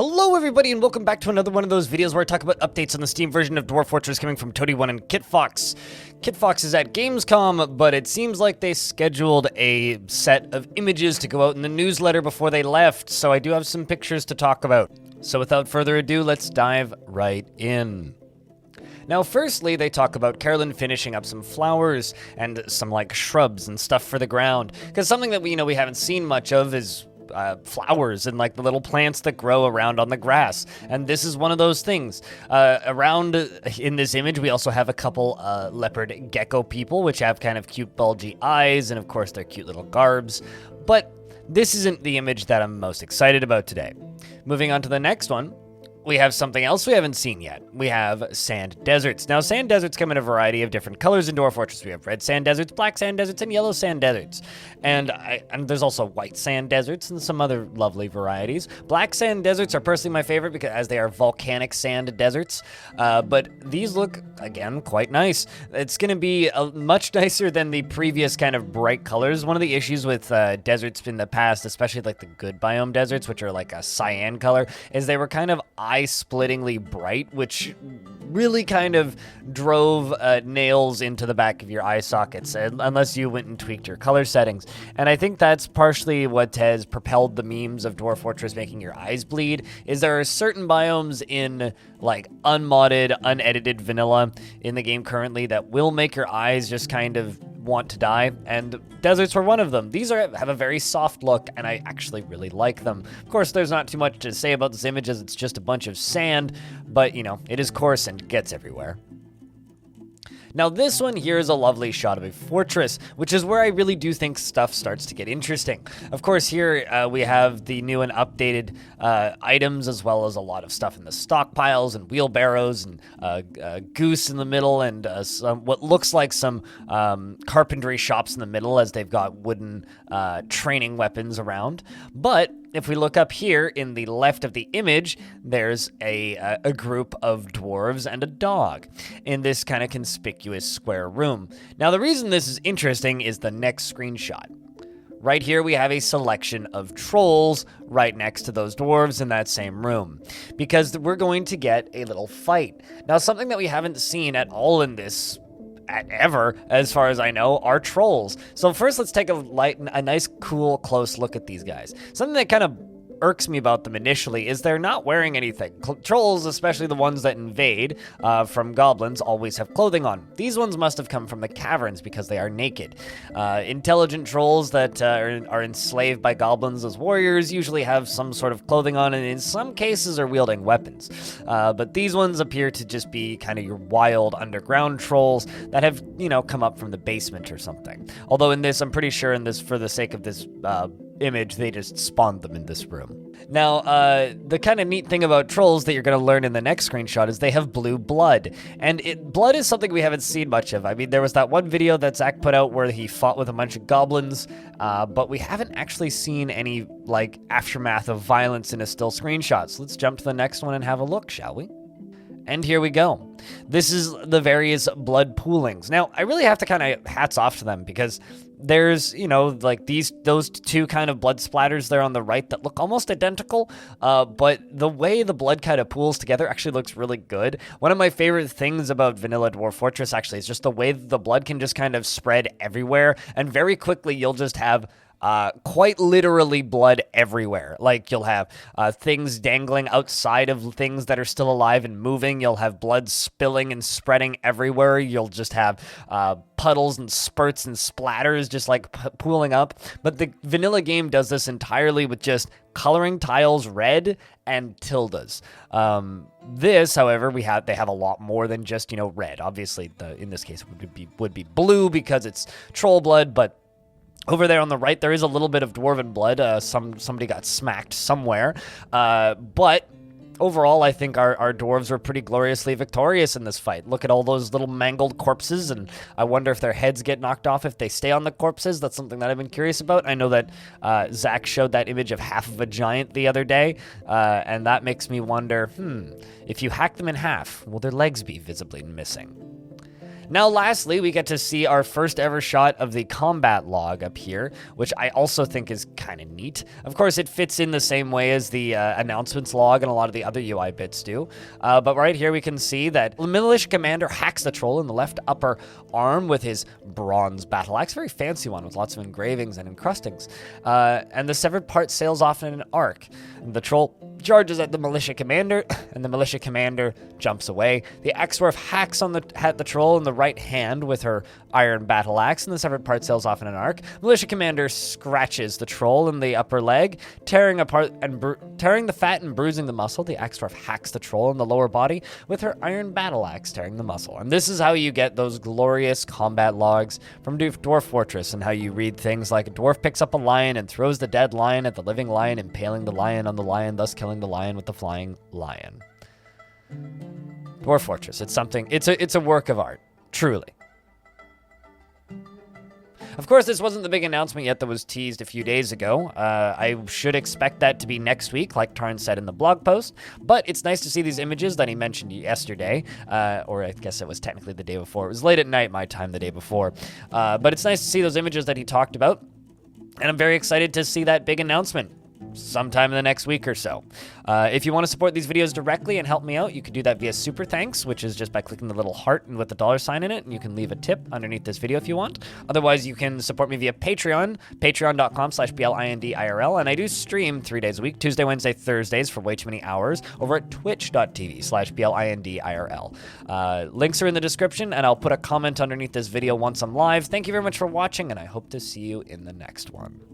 Hello everybody and welcome back to another one of those videos where I talk about updates on the Steam version of Dwarf Fortress coming from Toady1 and KitFox. KitFox is at Gamescom, but it seems like they scheduled a set of images to go out in the newsletter before they left, so I do have some pictures to talk about. So without further ado, let's dive right in. Now, firstly, they talk about Carolyn finishing up some flowers and some like shrubs and stuff for the ground, because something that we haven't seen much of is flowers and like the little plants that grow around on the grass, and this is one of those things. Around in this image, we also have a couple leopard gecko people, which have kind of cute bulgy eyes, and of course their cute little garbs, but this isn't the image that I'm most excited about today. Moving on to the next one, we have something else we haven't seen yet. We have sand deserts. Now, sand deserts come in a variety of different colors in Dwarf Fortress. We have red sand deserts, black sand deserts, and yellow sand deserts. And there's also white sand deserts and some other lovely varieties. Black sand deserts are personally my favorite because as they are volcanic sand deserts. But these look, again, quite nice. It's going to be much nicer than the previous kind of bright colors. One of the issues with deserts in the past, especially like the good biome deserts, which are like a cyan color, is they were kind of eye-splittingly bright, which really kind of drove nails into the back of your eye sockets, unless you went and tweaked your color settings. And I think that's partially what has propelled the memes of Dwarf Fortress making your eyes bleed, is there are certain biomes in like unmodded, unedited vanilla in the game currently that will make your eyes just kind of want to die, and deserts were one of them. These have a very soft look, and I actually really like them. Of course, there's not too much to say about this image as it's just a bunch of sand, but it is coarse and gets everywhere. Now, this one here is a lovely shot of a fortress, which is where I really do think stuff starts to get interesting. Of course, here we have the new and updated items, as well as a lot of stuff in the stockpiles and wheelbarrows and a goose in the middle, and what looks like some carpentry shops in the middle, as they've got wooden training weapons around. But if we look up here in the left of the image, there's a group of dwarves and a dog in this kind of conspicuous square room. Now, the reason this is interesting is the next screenshot. Right here, we have a selection of trolls right next to those dwarves in that same room, because we're going to get a little fight. Now, something that we haven't seen at all in this ever, as far as I know, are trolls. So first, let's take a nice, cool, close look at these guys. Something that kind of irks me about them initially is they're not wearing anything. Trolls, especially the ones that invade from goblins, always have clothing on. These ones must have come from the caverns because they are naked. Intelligent trolls that are enslaved by goblins as warriors usually have some sort of clothing on, and in some cases are wielding weapons. But these ones appear to just be kind of your wild underground trolls that have, come up from the basement or something. Although in this, I'm pretty sure in this, for the sake of this image, they just spawned them in this room. Now, the kind of neat thing about trolls that you're going to learn in the next screenshot is they have blue blood. And blood is something we haven't seen much of. I mean, there was that one video that Zach put out where he fought with a bunch of goblins, but we haven't actually seen any, like, aftermath of violence in a still screenshot. So let's jump to the next one and have a look, shall we? And here we go. This is the various blood poolings. Now, I really have to kind of hats off to them, because there's, like those two kind of blood splatters there on the right that look almost identical, but the way the blood kind of pools together actually looks really good. One of my favorite things about Vanilla Dwarf Fortress actually is just the way that the blood can just kind of spread everywhere, and very quickly you'll just have quite literally blood everywhere. Like, you'll have things dangling outside of things that are still alive and moving. You'll have blood spilling and spreading everywhere. You'll just have puddles and spurts and splatters just like pooling up. But the vanilla game does this entirely with just coloring tiles red and tildes. This, however, they have a lot more than just red. Obviously, in this case would be blue because it's troll blood, but over there on the right, there is a little bit of dwarven blood. Somebody got smacked somewhere. But overall, I think our dwarves were pretty gloriously victorious in this fight. Look at all those little mangled corpses, and I wonder if their heads get knocked off if they stay on the corpses. That's something that I've been curious about. I know that Zach showed that image of half of a giant the other day, and that makes me wonder, if you hack them in half, will their legs be visibly missing? Now, lastly, we get to see our first ever shot of the combat log up here, which I also think is kind of neat. Of course, it fits in the same way as the announcements log and a lot of the other UI bits do. But right here, we can see that the militia commander hacks the troll in the left upper arm with his bronze battle axe, very fancy one with lots of engravings and encrustings. And the severed part sails off in an arc. The troll charges at the militia commander, and the militia commander jumps away. The ex-dwarf hacks at the troll in the right hand with her iron battle axe, and the severed part sails off in an arc. Militia commander scratches the troll in the upper leg, tearing the fat and bruising the muscle. The ex-dwarf hacks the troll in the lower body with her iron battle axe, tearing the muscle. And this is how you get those glorious combat logs from Dwarf Fortress, and how you read things like: a dwarf picks up a lion and throws the dead lion at the living lion, impaling the lion on the lion, thus killing the lion with the flying lion. Dwarf Fortress, it's a work of art, truly. Of course, this wasn't the big announcement yet that was teased a few days ago. I should expect that to be next week, like Tarn said in the blog post, but it's nice to see these images that he mentioned yesterday, or I guess it was technically the day before. It was late at night, my time, the day before. But it's nice to see those images that he talked about, and I'm very excited to see that big announcement sometime in the next week or so. If you want to support these videos directly and help me out, you can do that via Super Thanks, which is just by clicking the little heart and with the $sign in it, and you can leave a tip underneath this video if you want. Otherwise, you can support me via Patreon, patreon.com/BLINDIRL, and I do stream 3 days a week, Tuesday, Wednesday, Thursdays for way too many hours, over at twitch.tv/BLINDIRL. Links are in the description, and I'll put a comment underneath this video once I'm live. Thank you very much for watching, and I hope to see you in the next one.